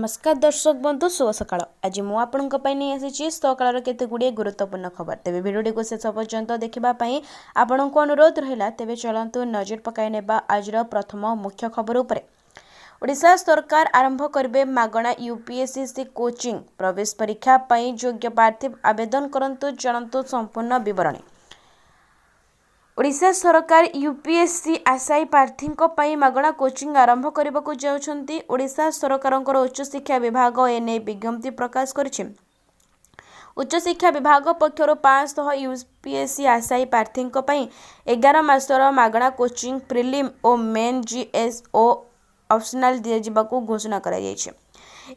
नमस्कार दर्शक बंधु शुभ सकाळ। आज मु आपणक नहीं आसी सकाळ केते गुड़िए गुरुत्वपूर्ण खबर। तेबे भिडियो को शेष पर्यंत देखा आपण को अनुरोध रहा। तेबे चलतु नजर पकाई नेबा आज प्रथम मुख्य खबर उपरे। ओडिशा सरकार आरंभ करेंगे मागणा यूपीएससी कोचिंग प्रवेश परीक्षा पई योग्य प्रार्थी आवेदन करंतु जानतु संपूर्ण विवरणी। ओडिशा सरकार यूपीएससी आशायी प्रार्थी मागणा कोचिंग आरंभ करने को जाउछंती। ओडिशा सरकार उच्च शिक्षा विभाग एने विज्ञप्ति प्रकाश करिछि। उच्च शिक्षा विभाग पक्षर 500 यूपीएससी आशायी प्रार्थी 11 मासर मागणा कोचिंग प्रिलिम और मेन जीएसओ ऑप्शनल दिजाको घोषणा करा जायछि।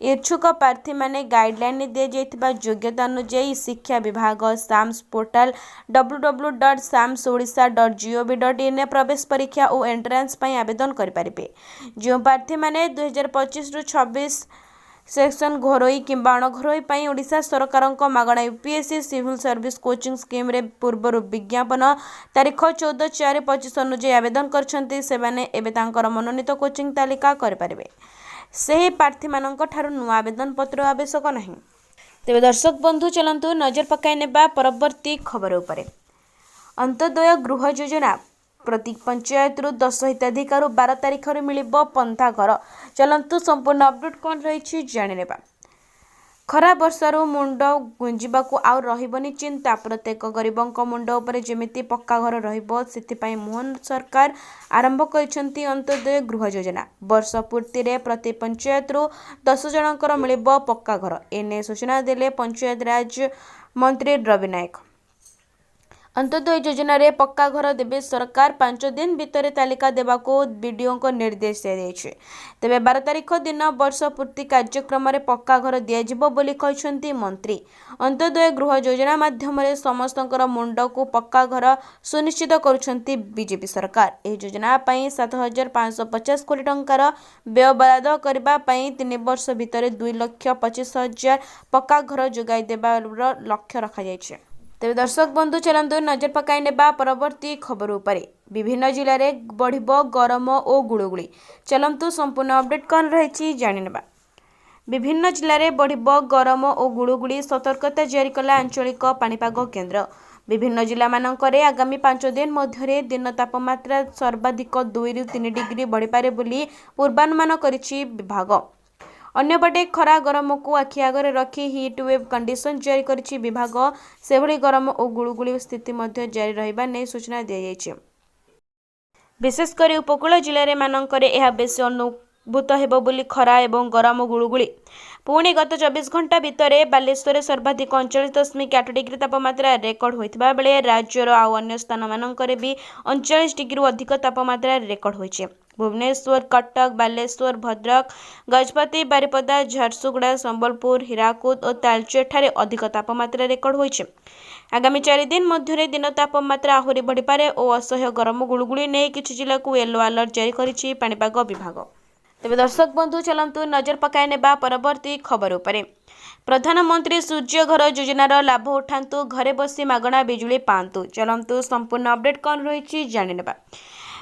इच्छुक प्रार्थी माने गाइडलाइन दि जाइथिबा योग्यता अनुसार शिक्षा विभाग साम्स पोर्टाल www.samsodisha.gov.in प्रवेश परीक्षा और एंट्रांस पई आवेदन करि परिबे। जो प्रार्थी माने 2025 रु 26 सेक्शन घरोई किंबा अणघरोई पई ओडिशा सरकार मागणा UPSC civil service coaching scheme रे पूर्व विज्ञापन तारीख 14/4/25 अनुसार आवेदन करछंती। सेमाने एबे तांकर मनोनीत कोचिंग तालिका कर परिबे। से प्रार्थी मानक ठारू नुआ आवेदन पत्र आवश्यक नहीं। तेबे दर्शक बंधु चलंतु नजर पकाई नेबा परवर्ती खबर उपरे। अंत्योदय गृह योजना प्रति पंचायत रु 10 हिताधिकार 12 तारीख रे मिलिबो पंथा घर। चलंतु संपूर्ण अपडेट कोन रहिछि जानि नेबा। खरा वर्षारू मुंड गुंजिबाकू आउ रहिबनी चिंता। प्रत्येक गरीबंक मुंड उपरे जेमिति पक्का घर रहिबो सेथिपाई मोहन सरकार आरंभ करिसेंती अंत्योदय गृह योजना। वर्ष पूर्ति रे प्रति पंचायत रु 10 जनकर मिलिबो पक्का घर। एने सूचना देले पंचायत राज मंत्री रवि नायक। अंत्योदय योजना रे पक्का घर देवे सरकार 5 दिन भितर तालिका देवाको बीडीओ को निर्देश दिया। तेबे 12 तारीख दिन वर्ष पूर्ति कार्यक्रम रे पक्का घर दियाजिबो बोली कहछंती मंत्री। अंत्योदय गृह योजना माध्यम रे समस्तकर मुंड को पक्का घर सुनिश्चित करुछंती बीजेपी सरकार। ए योजना पई 7550 कोटी टंकार व्यय बराद करबा पई 3 वर्ष भितर 2,25,000 पक्का घर जोगाई देबार लक्ष्य रखा जायछि। तेबे दर्शक बंधु चलंतु नजर पकाई नेबा परवर्ती खबर उपरे। विभिन्न जिले में बढ़िबो गरम और गुळुगुळी। चलंतु संपूर्ण अपडेट कौन रही जानि नेबा। विभिन्न जिले में बढ़िबो गरम और गुळुगुळी सतर्कता जारी कला आंचलिक पाणीपाग केन्द्र। विभिन्न जिला मानकरे आगामी 5 दिन मध्य दिन तापमात्रा सर्वाधिक 2 रु 3 डिग्री बढ़ी पारे बोली पूर्वानुमान करिछि विभाग। अन्यपटे खरा गरम को आखि आगे रखी हिट वेव कंडीशन जारी करिछि विभाग। सेभଳି गरम और गुळुगुळी स्थिति मध्य जारी रहिबा नै सूचना दिया जायछि। विशेषकर उपकूल जिले मानकरे यह बेस अनुभूत हेबो बोली खरा एवं गरम गुळुगुळी। पुणी गत 24 घंटा भितर बालेश्वर सर्वाधिक 39.8 डिग्री तापमात्रा रेकर्ड होइथिबा बेले राज्यर आउ अन्य स्थान मानकरे भी 39 डिग्री अधिक तापमात्रा रेकर्ड होइछि। भुवनेश्वर कटक बालेश्वर भद्रक गजपति बारिपदा झारसुगुड़ा संबलपुर हीराकुद और तालचेर ठारे अधिक तापमात्रा रेकर्ड होइछि। आगामी 4 दिन मध्य दिन तापमात्रा आहुरी बढ़ी पारे और असह्य गरम गुळुगुळी नै किछि जिला को येलो अलर्ट जारी करिछि पाणीपाग विभाग। तेबे दर्शक बंधु चलंतु नजर पकाई नेबा परवर्ती खबर उपरे। प्रधानमंत्री सूर्य घर योजनार लाभ उठांतु घरे बसी मागणा बिजुली पांतु। चलंतु संपूर्ण अपडेट कौन रही जानि नेबा।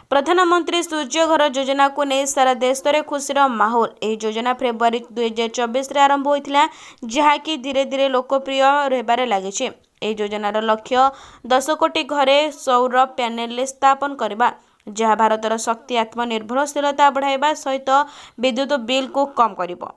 प्रधानमंत्री सूर्य घर योजना को नहीं सारा देश में खुशीर माहौल। यह योजना फेब्रुआरी 2024 आरंभ होता जहाँकि धीरे धीरे लोकप्रिय रही लगी। योजनार लक्ष्य 10 कोटी घरे सौर पैनेल स्थापन करने जहाँ भारतर शक्ति आत्मनिर्भरशीलता बढ़ाइबा सहित विद्युत बिल को कम करिबो।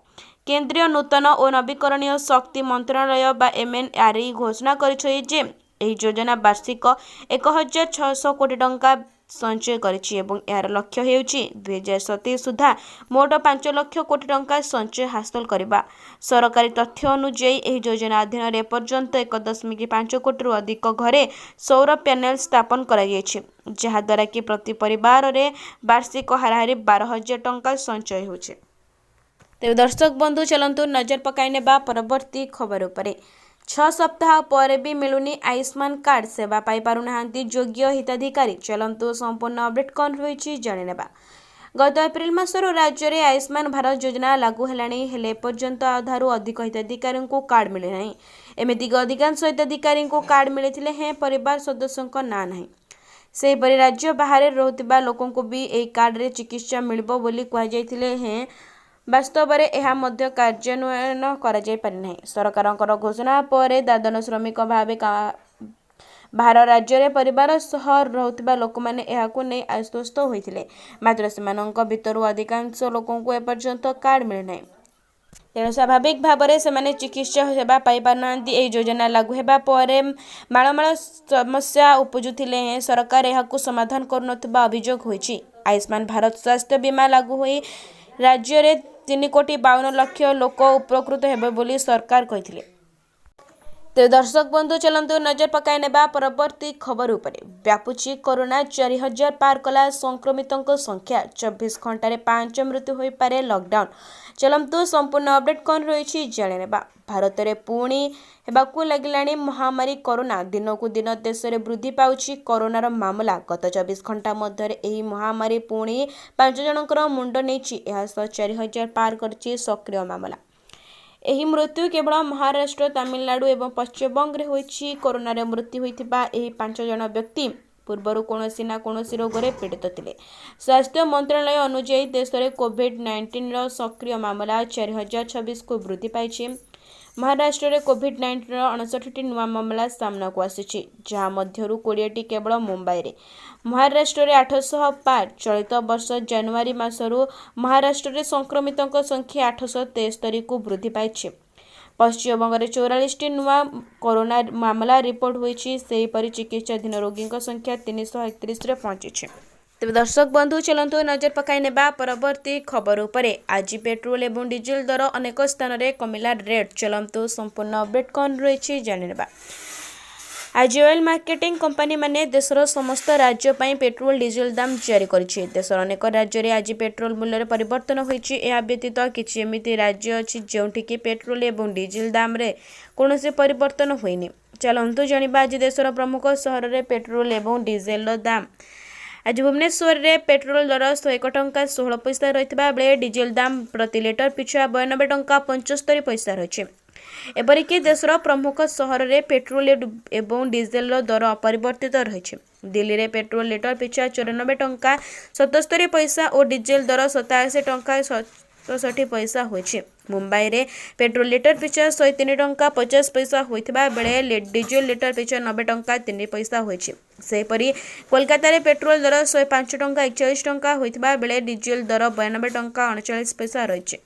केंद्रीय नूतन और नवीकरणीय शक्ति मंत्रालय बा एमएनआरई घोषणा करिछि जे एही योजना वार्षिक 1600 कोटी टंका संचय करिछि एवं यार लक्ष्य हेउछि 2027 सुधा मोट 5 लाख कोटी टंका संचय हासिल करबा। सरकारी तथ्य अनुसार एही योजना अधीन रे पर्यंत 1.5 कोटी रु अधिक घरे सौर पैनेल स्थापन करा जायछि जहा द्वारा कि प्रति परिवार रे वार्षिक हाराहारी 12,000 टंका संचय होछि। तेबे दर्शक बंधु चलंतु नजर पकाई नेबा परवर्ती खबर उपरे। 6 सप्ताह पर भी मिलुनी आयुष्मान कार्ड सेवा पाई पारुनाहांती योग्य हिताधिकारी। चलंतु संपूर्ण अपडेट कौन रही जानि नेबा। गत एप्रिल मासर राज्य में आयुष्मान भारत योजना लागू हेलाणी हेले पर्यंत आधारू अधिक हिताधिकारी को कार्ड मिले नहीं। एमितिक अधिकांश हिताधिकारी को कार्ड मिले हैं परिवार सदस्यों ना नहीं। सेहीपरि राज्य बाहर रोहुतिबा लोकों को भी यह कार्ड रे चिकित्सा मिलिबो बोली कह जायतिले हैं ବାସ୍ତବରେ ଏହା ମଧ୍ୟ କାର୍ଯ୍ୟାନ୍ୱୟନ କରାଯାଇ ପାରିନାହିଁ। ସରକାରଙ୍କର ଘୋଷଣା ପରେ ଦାଦନ ଶ୍ରମିକ ଭାବେ ବାହାର ରାଜ୍ୟରେ ପରିବାର ସହ ରହୁଥିବା ଲୋକମାନେ ଏହାକୁ ନେଇ ଆଶ୍ୱସ୍ତ ହୋଇଥିଲେ। ମାତ୍ର ସେମାନଙ୍କ ଭିତରୁ ଅଧିକାଂଶ ଲୋକଙ୍କୁ ଏପର୍ଯ୍ୟନ୍ତ କାର୍ଡ ମିଳିନାହିଁ। ତେଣୁ ସ୍ୱାଭାବିକ ଭାବରେ ସେମାନେ ଚିକିତ୍ସା ସେବା ପାଇପାରୁନାହାନ୍ତି। ଏହି ଯୋଜନା ଲାଗୁ ହେବା ପରେ ମାଳମାଳ ସମସ୍ୟା ଉପୁଜୁଥିଲେ ହେଁ ସରକାର ଏହାକୁ ସମାଧାନ କରୁନଥିବା ଅଭିଯୋଗ ହୋଇଛି। ଆୟୁଷ୍ମାନ ଭାରତ ସ୍ୱାସ୍ଥ୍ୟ ବୀମା ଲାଗୁ ହୋଇ ରାଜ୍ୟରେ 3,52,00,000 ଲୋକ ଉପକୃତ ହେବେ ବୋଲି ସରକାର କହିଥିଲେ। ତେବେ ଦର୍ଶକ ବନ୍ଧୁ ଚାଲନ୍ତୁ ନଜର ପକାଇ ନେବା ପରବର୍ତ୍ତୀ ଖବର ଉପରେ। ବ୍ୟାପୁଛି କରୋନା, 4,000 ପାର କଲା ସଂକ୍ରମିତଙ୍କ ସଂଖ୍ୟା, 24 ଘଣ୍ଟାରେ 5 ମୃତ୍ୟୁ ହୋଇପାରେ ଲକଡାଉନ। ଚାଲନ୍ତୁ ସମ୍ପୂର୍ଣ୍ଣ ଅପଡେଟ୍ କ'ଣ ରହିଛି ଜାଣିନେବା। ଭାରତରେ ପୁଣି ହେବାକୁ ଲାଗିଲାଣି ମହାମାରୀ କରୋନା। ଦିନକୁ ଦିନ ଦେଶରେ ବୃଦ୍ଧି ପାଉଛି କରୋନାର ମାମଲା। ଗତ 24 ଘଣ୍ଟା ମଧ୍ୟରେ ଏହି ମହାମାରୀ ପୁଣି 5 ଜଣଙ୍କର ମୁଣ୍ଡ ନେଇଛି। ଏହାସହ 4,000 ପାର କରିଛି ସକ୍ରିୟ ମାମଲା। ଏହି ମୃତ୍ୟୁ କେବଳ ମହାରାଷ୍ଟ୍ର, ତାମିଲନାଡୁ ଏବଂ ପଶ୍ଚିମବଙ୍ଗରେ ହୋଇଛି। କରୋନାରେ ମୃତ୍ୟୁ ହୋଇଥିବା ଏହି 5 ଜଣ ବ୍ୟକ୍ତି ପୂର୍ବରୁ କୌଣସି ନା କୌଣସି ରୋଗରେ ପୀଡ଼ିତ ଥିଲେ। ସ୍ୱାସ୍ଥ୍ୟ ମନ୍ତ୍ରଣାଳୟ ଅନୁଯାୟୀ ଦେଶରେ କୋଭିଡ୍-19ର ସକ୍ରିୟ ମାମଲା 4,026କୁ ବୃଦ୍ଧି ପାଇଛି। ମହାରାଷ୍ଟ୍ରରେ କୋଭିଡ୍-19ର 59ଟି ନୂଆ ମାମଲା ସାମ୍ନାକୁ ଆସିଛି, ଯାହା ମଧ୍ୟରୁ 20ଟି କେବଳ ମୁମ୍ବାଇରେ। ମହାରାଷ୍ଟ୍ରରେ 800 ପାର। ଚଳିତ ବର୍ଷ ଜାନୁଆରୀ ମାସରୁ ମହାରାଷ୍ଟ୍ରରେ ସଂକ୍ରମିତଙ୍କ ସଂଖ୍ୟା 873କୁ ବୃଦ୍ଧି ପାଇଛି। ପଶ୍ଚିମବଙ୍ଗରେ 44ଟି ନୂଆ କରୋନା ମାମଲା ରିପୋର୍ଟ ହୋଇଛି। ସେହିପରି ଚିକିତ୍ସାଧୀନ ରୋଗୀଙ୍କ ସଂଖ୍ୟା 331ରେ ପହଞ୍ଚିଛି। ତେବେ ଦର୍ଶକ ବନ୍ଧୁ ଚାଲନ୍ତୁ ନଜର ପକାଇ ନେବା ପରବର୍ତ୍ତୀ ଖବର ଉପରେ। ଆଜି ପେଟ୍ରୋଲ ଏବଂ ଡିଜେଲ ଦର ଅନେକ ସ୍ଥାନରେ କମିଲା ରେଟ୍। ଚାଲନ୍ତୁ ସମ୍ପୂର୍ଣ୍ଣ ଅପଡେଟ୍ କ'ଣ ରହିଛି ଜାଣିନେବା। ଆଜି ଅଏଲ ମାର୍କେଟିଂ କମ୍ପାନୀମାନେ ଦେଶର ସମସ୍ତ ରାଜ୍ୟ ପାଇଁ ପେଟ୍ରୋଲ ଡିଜେଲ ଦାମ ଜାରି କରିଛି। ଦେଶର ଅନେକ ରାଜ୍ୟରେ ଆଜି ପେଟ୍ରୋଲ ମୂଲ୍ୟରେ ପରିବର୍ତ୍ତନ ହୋଇଛି। ଏହା ବ୍ୟତୀତ କିଛି ଏମିତି ରାଜ୍ୟ ଅଛି ଯେଉଁଠିକି ପେଟ୍ରୋଲ ଏବଂ ଡିଜେଲ ଦାମରେ କୌଣସି ପରିବର୍ତ୍ତନ ହୋଇନି। ଚାଲନ୍ତୁ ଜାଣିବା ଆଜି ଦେଶର ପ୍ରମୁଖ ସହରରେ ପେଟ୍ରୋଲ ଏବଂ ଡିଜେଲର ଦାମ। ଆଜି ଭୁବନେଶ୍ୱରରେ ପେଟ୍ରୋଲ ଦର 101 ଟଙ୍କା 16 ପଇସା ରହିଥିବା ବେଳେ ଡିଜେଲ ଦାମ ପ୍ରତି ଲିଟର ପିଛା 92 ଟଙ୍କା 75 ପଇସା ରହିଛି। ଏପରିକି ଦେଶର ପ୍ରମୁଖ ସହରରେ ପେଟ୍ରୋଲ ଏବଂ ଡିଜେଲର ଦର ଅପରିବର୍ତ୍ତିତ ରହିଛି। ଦିଲ୍ଲୀରେ ପେଟ୍ରୋଲ ଲିଟର ପିଛା 94 ଟଙ୍କା 77 ପଇସା ଓ ଡିଜେଲ ଦର 87 ଟଙ୍କା 67 ପଇସା ହୋଇଛି। ମୁମ୍ବାଇରେ ପେଟ୍ରୋଲ ଲିଟର ପିଛା 103 ଟଙ୍କା 50 ପଇସା ହୋଇଥିବା ବେଳେ ଡିଜେଲ ଲିଟର ପିଛା 90 ଟଙ୍କା 3 ପଇସା ହୋଇଛି। ସେହିପରି କୋଲକାତାରେ ପେଟ୍ରୋଲ ଦର 105 ଟଙ୍କା 41 ଟଙ୍କା ହୋଇଥିବା ବେଳେ ଡିଜେଲ ଦର 92 ଟଙ୍କା 39 ପଇସା ରହିଛି।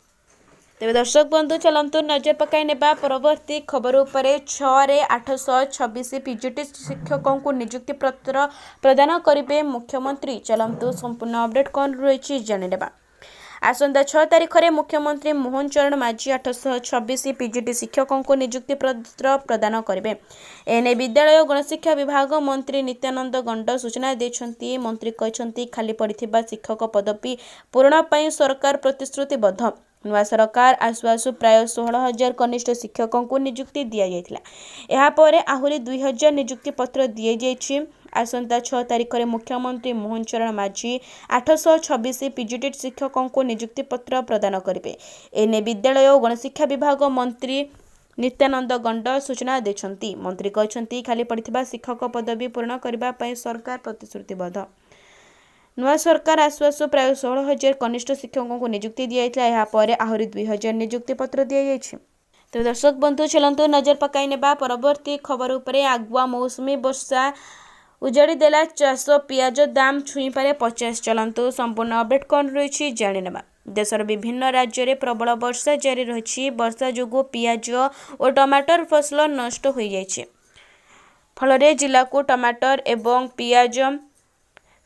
ତେବେ ଦର୍ଶକ ବନ୍ଧୁ ଚାଲନ୍ତୁ ନଜର ପକାଇ ନେବା ପରବର୍ତ୍ତୀ ଖବର ଉପରେ। 6ରେ 826 ପିଜିଟି ଶିକ୍ଷକଙ୍କୁ ନିଯୁକ୍ତି ପତ୍ର ପ୍ରଦାନ କରିବେ ମୁଖ୍ୟମନ୍ତ୍ରୀ। ଚାଲନ୍ତୁ ସମ୍ପୂର୍ଣ୍ଣ ଅପଡେଟ୍ କ'ଣ ରହିଛି ଜାଣିନେବା। ଆସନ୍ତା 6 ତାରିଖରେ ମୁଖ୍ୟମନ୍ତ୍ରୀ ମୋହନ ଚରଣ ମାଝୀ 826 ପିଜିଟି ଶିକ୍ଷକଙ୍କୁ ନିଯୁକ୍ତି ପତ୍ର ପ୍ରଦାନ କରିବେ। ଏନେଇ ବିଦ୍ୟାଳୟ ଓ ଗଣଶିକ୍ଷା ବିଭାଗ ମନ୍ତ୍ରୀ ନିତ୍ୟାନନ୍ଦ ଗଣ୍ଡ ସୂଚନା ଦେଇଛନ୍ତି। ମନ୍ତ୍ରୀ କହିଛନ୍ତି, ଖାଲି ପଡ଼ିଥିବା ଶିକ୍ଷକ ପଦବୀ ପୂରଣ ପାଇଁ ସରକାର ପ୍ରତିଶ୍ରୁତିବଦ୍ଧ। ନୂଆ ସରକାର ଆସୁ ଆସୁ ପ୍ରାୟ 16,000 କନିଷ୍ଠ ଶିକ୍ଷକଙ୍କୁ ନିଯୁକ୍ତି ଦିଆଯାଇଥିଲା। ଏହାପରେ ଆହୁରି 2,000 ନିଯୁକ୍ତି ପତ୍ର ଦିଆଯାଇଛି। ଆସନ୍ତା 6 ତାରିଖରେ ମୁଖ୍ୟମନ୍ତ୍ରୀ ମୋହନ ଚରଣ ମାଝୀ 826 ପିଜିଟି ଶିକ୍ଷକଙ୍କୁ ନିଯୁକ୍ତି ପତ୍ର ପ୍ରଦାନ କରିବେ। ଏନେଇ ବିଦ୍ୟାଳୟ ଓ ଗଣଶିକ୍ଷା ବିଭାଗ ମନ୍ତ୍ରୀ ନିତ୍ୟାନନ୍ଦ ଗଣ୍ଡ ସୂଚନା ଦେଇଛନ୍ତି। ମନ୍ତ୍ରୀ କହିଛନ୍ତି, ଖାଲି ପଡ଼ିଥିବା ଶିକ୍ଷକ ପଦବୀ ପୂରଣ କରିବା ପାଇଁ ସରକାର ପ୍ରତିଶ୍ରୁତିବଦ୍ଧ। ନୂଆ ସରକାର ଆସୁ ଆସୁ ପ୍ରାୟ 16,000 କନିଷ୍ଠ ଶିକ୍ଷକଙ୍କୁ ନିଯୁକ୍ତି ଦିଆଯାଇଥିଲା। ଏହାପରେ ଆହୁରି 2,000 ନିଯୁକ୍ତି ପତ୍ର ଦିଆଯାଇଛି। ତେବେ ଦର୍ଶକ ବନ୍ଧୁ ଚାଲନ୍ତୁ ନଜର ପକାଇ ନେବା ପରବର୍ତ୍ତୀ ଖବର ଉପରେ। ଆଗୁଆ ମୌସୁମୀ ବର୍ଷା ଉଜାଡ଼ି ଦେଲା ଚାଷ, ପିଆଜ ଦାମ ଛୁଇଁପାରେ 50। ଚାଲନ୍ତୁ ସମ୍ପୂର୍ଣ୍ଣ ଅପଡେଟ୍ କ'ଣ ରହିଛି ଜାଣିନେବା। ଦେଶର ବିଭିନ୍ନ ରାଜ୍ୟରେ ପ୍ରବଳ ବର୍ଷା ଜାରି ରହିଛି। ବର୍ଷା ଯୋଗୁଁ ପିଆଜ ଓ ଟମାଟର ଫସଲ ନଷ୍ଟ ହୋଇଯାଇଛି। ଫଳରେ ଜିଲ୍ଲାକୁ ଟମାଟର ଏବଂ ପିଆଜ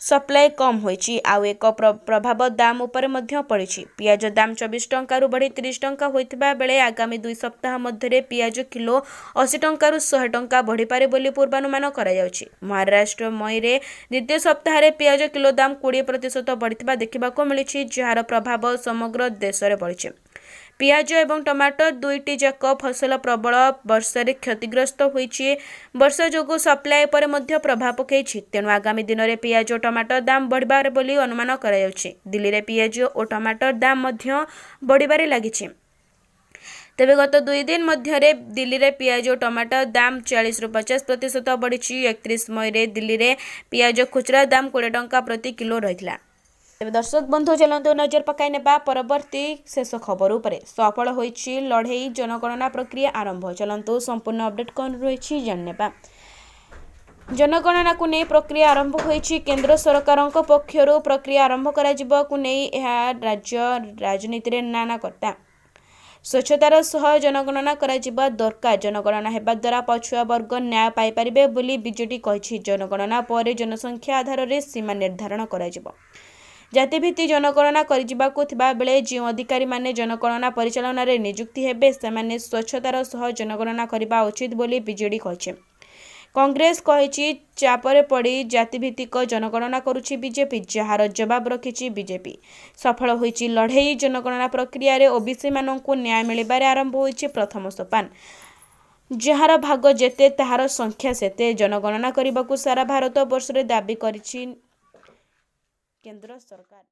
ସପ୍ଲାଇ କମ୍ ହୋଇଛି। ଆଉ ଏକ ପ୍ରଭାବ ଦାମ ଉପରେ ମଧ୍ୟ ପଡ଼ିଛି। ପିଆଜ ଦାମ 24 ଟଙ୍କାରୁ ବଢ଼ି 30 ଟଙ୍କା ହୋଇଥିବା ବେଳେ ଆଗାମୀ 2 ସପ୍ତାହ ମଧ୍ୟରେ ପିଆଜ କିଲୋ 80 ଟଙ୍କାରୁ 100 ଟଙ୍କା ବଢ଼ିପାରେ ବୋଲି ପୂର୍ବାନୁମାନ କରାଯାଉଛି। ମହାରାଷ୍ଟ୍ର ମଇରେ ଦ୍ୱିତୀୟ ସପ୍ତାହରେ ପିଆଜ କିଲୋ ଦାମ 20% ବଢ଼ିଥିବା ଦେଖିବାକୁ ମିଳିଛି, ଯାହାର ପ୍ରଭାବ ସମଗ୍ର ଦେଶରେ ପଡ଼ିଛି। ପିଆଜ ଏବଂ ଟମାଟର ଦୁଇଟି ଯାକ ଫସଲ ପ୍ରବଳ ବର୍ଷାରେ କ୍ଷତିଗ୍ରସ୍ତ ହୋଇଛି। ବର୍ଷା ଯୋଗୁଁ ସପ୍ଲାଇ ଉପରେ ମଧ୍ୟ ପ୍ରଭାବ ପକାଇଛି। ତେଣୁ ଆଗାମୀ ଦିନରେ ପିଆଜ ଓ ଟମାଟର ଦାମ ବଢ଼ିପାରେ ବୋଲି ଅନୁମାନ କରାଯାଉଛି। ଦିଲ୍ଲୀରେ ପିଆଜ ଓ ଟମାଟର ଦାମ ମଧ୍ୟ ବଢ଼ିବାରେ ଲାଗିଛି। ତେବେ ଗତ 2 ଦିନ ମଧ୍ୟରେ ଦିଲ୍ଲୀରେ ପିଆଜ ଓ ଟମାଟର ଦାମ 40ରୁ 50% ବଢ଼ିଛି। 31 ମଇରେ ଦିଲ୍ଲୀରେ ପିଆଜ ଖୁଚୁରା ଦାମ 20 ଟଙ୍କା ପ୍ରତି କିଲୋ ରହିଥିଲା। तेज दर्शक बंधु चलते नजर पकाई नेबा परवर्ती शेष खबर उपरे सफल होईछि लड़ई जनगणना प्रक्रिया आरंभ चलतु संपूर्ण अपडेट कौन रही जानेबा। जनगणना को नहीं प्रक्रिया आरंभ होईछि केंद्र सरकार पक्षर प्रक्रिया आरंभ को नहीं राज्य राजनीति रे नाना कर्ता स्वच्छतार सह जनगणना करा दरकार जनगणना हेबा द्वारा पछुआ वर्ग न्याय पाई परिबे बोली बीजेडी कहिछि। जनगणना पर जनसंख्या आधार में सीमा निर्धारण करा जातिभित्ति जनगणना करिजिबाकु थिबा बेले जो अधिकारी माने जनगणना परिचालन रे नियुक्ति हेबे सेमाने स्वच्छतार सह जनगणना करिबा उचित बोली बीजेडी कहिछि। कांग्रेस कहिछि चापरे पड़ी जातिभित्तिक जनगणना करुछि बीजेपी जार जवाब रखिछि बीजेपी। सफल होईछि लड़ई जनगणना प्रक्रिया रे ओबीसी माननकु न्याय मिलिबारे आरंभ होईछि प्रथम सोपान जार भाग जेते ताहार संख्या सेते जनगणना करिबाकु सारा भारत वर्ष रे दाबी करिछि केंद्र सरकार।